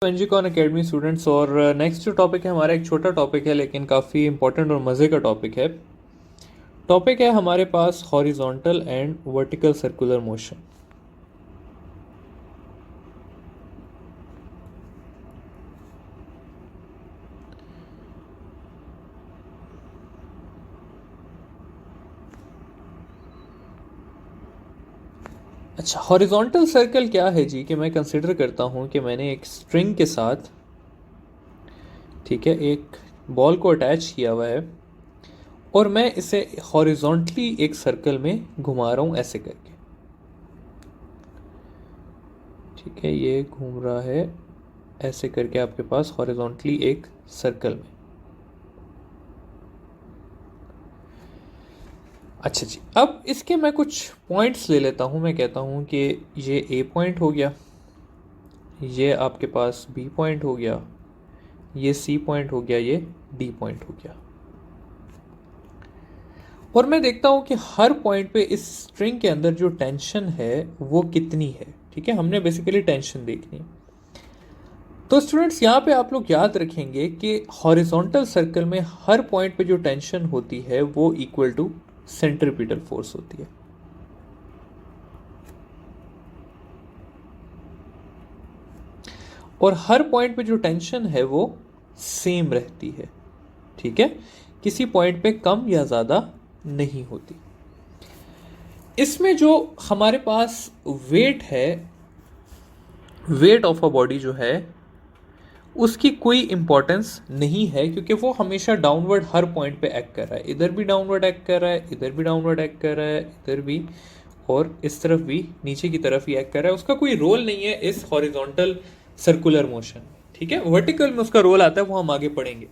एनजीकॉन academy students. और next जो topic है हमारा, एक छोटा टॉपिक है लेकिन काफ़ी इंपॉर्टेंट और मज़े का टॉपिक है। टॉपिक है हमारे पास horizontal and vertical circular motion. अच्छा, हॉरिजॉन्टल सर्कल क्या है जी? कि मैं कंसिडर करता हूँ कि मैंने एक स्ट्रिंग के साथ, ठीक है, एक बॉल को अटैच किया हुआ है और मैं इसे हॉरिजॉन्टली एक सर्कल में घुमा रहा हूँ ऐसे करके। ठीक है, ये घूम रहा है ऐसे करके आपके पास हॉरिजॉन्टली एक सर्कल में। अच्छा जी, अब इसके मैं कुछ पॉइंट्स ले लेता हूँ। मैं कहता हूँ कि ये ए पॉइंट हो गया, ये आपके पास बी पॉइंट हो गया, ये सी पॉइंट हो गया, ये डी पॉइंट हो गया। और मैं देखता हूँ कि हर पॉइंट पे इस स्ट्रिंग के अंदर जो टेंशन है वो कितनी है। ठीक है, हमने बेसिकली टेंशन देखनी है। तो स्टूडेंट्स, यहाँ पे आप लोग याद रखेंगे कि हॉरिजॉन्टल सर्कल में हर पॉइंट पे जो टेंशन होती है वो इक्वल टू सेंट्रीपिटल फोर्स होती है। और हर पॉइंट पे जो टेंशन है वो सेम रहती है। ठीक है, किसी पॉइंट पे कम या ज़्यादा नहीं होती। इसमें जो हमारे पास वेट है, वेट ऑफ अ बॉडी जो है उसकी कोई इंपॉर्टेंस नहीं है, क्योंकि वो हमेशा डाउनवर्ड हर पॉइंट पे एक्ट कर रहा है। इधर भी डाउनवर्ड एक्ट कर रहा है, इधर भी डाउनवर्ड एक्ट कर रहा है, इधर भी, और इस तरफ भी नीचे की तरफ ही एक्ट कर रहा है। उसका कोई रोल नहीं है इस हॉरिजॉन्टल सर्कुलर मोशन में। ठीक है, वर्टिकल में उसका रोल आता है, वो हम आगे पढ़ेंगे।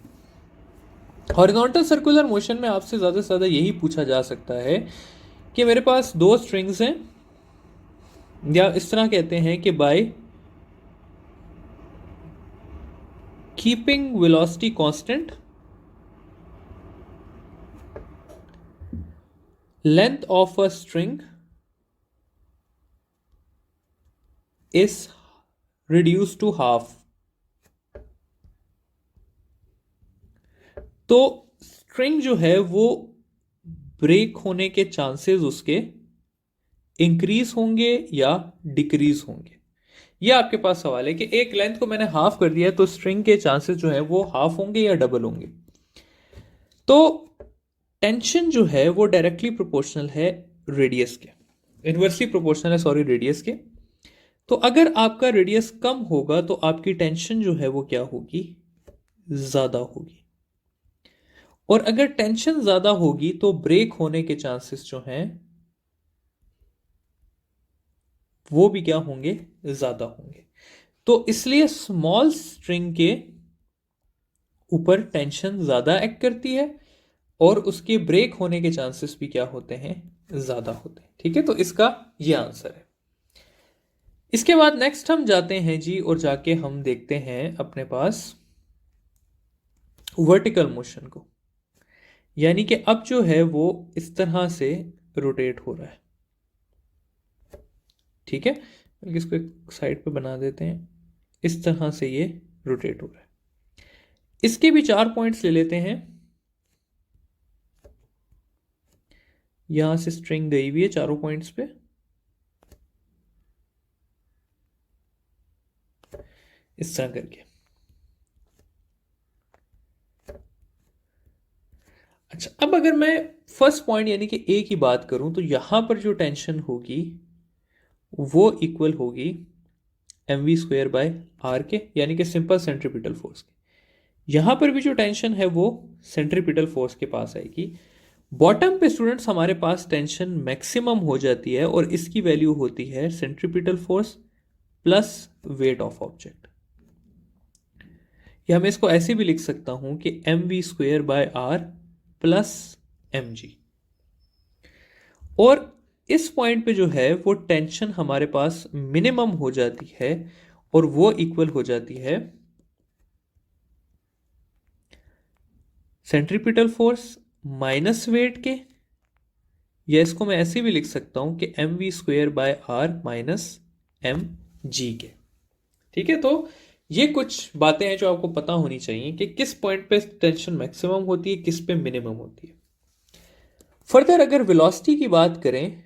हॉरिजॉन्टल सर्कुलर मोशन में आपसे ज़्यादा से ज़्यादा यही पूछा जा सकता है कि मेरे पास दो स्ट्रिंग्स हैं, या इस तरह कहते हैं कि bye keeping velocity constant, length of a string is reduced to half। तो स्ट्रिंग जो है वो ब्रेक होने के चांसेस उसके इंक्रीज होंगे या डिक्रीज होंगे। ये आपके पास सवाल है कि एक लेंथ को मैंने हाफ कर दिया है तो स्ट्रिंग के चांसेस जो है वो हाफ होंगे या डबल होंगे। तो टेंशन जो है वो डायरेक्टली प्रोपोर्शनल है रेडियस के, इनवर्सली प्रोपोर्शनल है, सॉरी, रेडियस के। तो अगर आपका रेडियस कम होगा तो आपकी टेंशन जो है वो क्या होगी? ज्यादा होगी। और अगर टेंशन ज्यादा होगी तो ब्रेक होने के चांसेस जो हैं वो भी क्या होंगे? ज्यादा होंगे। तो इसलिए स्मॉल स्ट्रिंग के ऊपर टेंशन ज्यादा एक्ट करती है और उसके ब्रेक होने के चांसेस भी क्या होते हैं? ज्यादा होते हैं। ठीक है, तो इसका ये आंसर है। इसके बाद नेक्स्ट हम जाते हैं जी, और जाके हम देखते हैं अपने पास वर्टिकल मोशन को। यानी कि अब जो है वो इस तरह से रोटेट हो रहा है। ठीक है, इसको एक साइड पे बना देते हैं। इस तरह से ये रोटेट हो रहा है। इसके भी 4 पॉइंट्स ले लेते हैं। यहां से स्ट्रिंग गई हुई है चारों पॉइंट्स पे। इस तरह करके। अच्छा, अब अगर मैं फर्स्ट पॉइंट यानी कि ए की बात करूं तो यहां पर जो टेंशन होगी वो इक्वल होगी mv² बाय आर के, यानी कि सिंपल सेंट्रीपिटल फोर्स के। यहां पर भी जो टेंशन है वो सेंट्रीपिटल फोर्स के पास आएगी। बॉटम पे स्टूडेंट्स हमारे पास टेंशन मैक्सिमम हो जाती है और इसकी वैल्यू होती है centripetal force plus weight of object. या मैं इसको ऐसे भी लिख सकता हूं कि mv² bye are plus mg। और इस पॉइंट पे जो है वो टेंशन हमारे पास मिनिमम हो जाती है और वो इक्वल हो जाती है सेंट्रीपिटल फोर्स माइनस वेट के, या इसको मैं ऐसे भी लिख सकता हूं कि mv² bye are minus mg के। ठीक है, तो ये कुछ बातें हैं जो आपको पता होनी चाहिए कि किस पॉइंट पे टेंशन मैक्सिमम होती है, किस पे मिनिमम होती है। फर्दर अगर वेलोसिटी की बात करें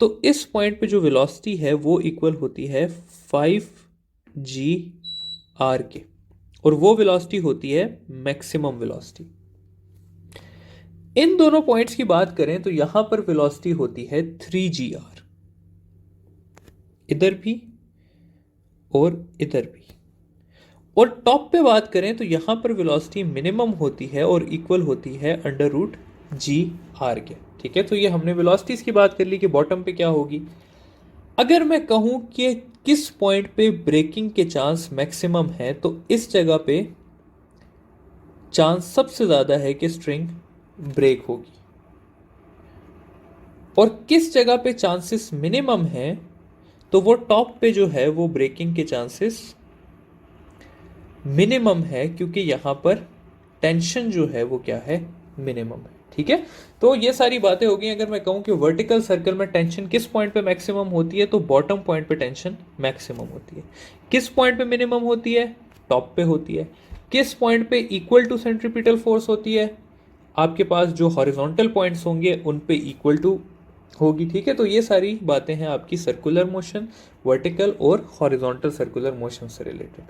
तो इस पॉइंट पे जो वेलोसिटी है वो इक्वल होती है 5 g r के, और वो वेलोसिटी होती है मैक्सिमम वेलोसिटी। इन दोनों पॉइंट्स की बात करें तो यहां पर वेलोसिटी होती है 3 g r, इधर भी और इधर भी। और टॉप पे बात करें तो यहां पर वेलोसिटी मिनिमम होती है और इक्वल होती है √g r के। ठीक है, तो ये हमने वेलोसिटीज की बात कर ली कि बॉटम पे क्या होगी। अगर मैं कहूं कि किस पॉइंट पे ब्रेकिंग के चांस मैक्सिमम है, तो इस जगह पे चांस सबसे ज्यादा है कि स्ट्रिंग ब्रेक होगी। और किस जगह पे चांसेस मिनिमम है, तो वो टॉप पे जो है वो ब्रेकिंग के चांसेस मिनिमम है, क्योंकि यहां पर टेंशन जो है वो क्या है, मिनिमम है। ठीक है, तो ये सारी बातें हो गई। अगर मैं कहूं कि वर्टिकल सर्कल में टेंशन किस पॉइंट पे मैक्सिमम होती है, तो बॉटम पॉइंट पे टेंशन मैक्सिमम होती है। किस पॉइंट पे मिनिमम होती है, टॉप पे होती है। किस पॉइंट पे इक्वल टू सेंट्रीपिटल फोर्स होती है, आपके पास जो हॉरिजॉन्टल पॉइंट्स होंगे उन पे इक्वल टू होगी। ठीक है, तो ये सारी बातें हैं आपकी सर्कुलर मोशन, वर्टिकल और हॉरिजॉन्टल सर्कुलर मोशन से रिलेटेड।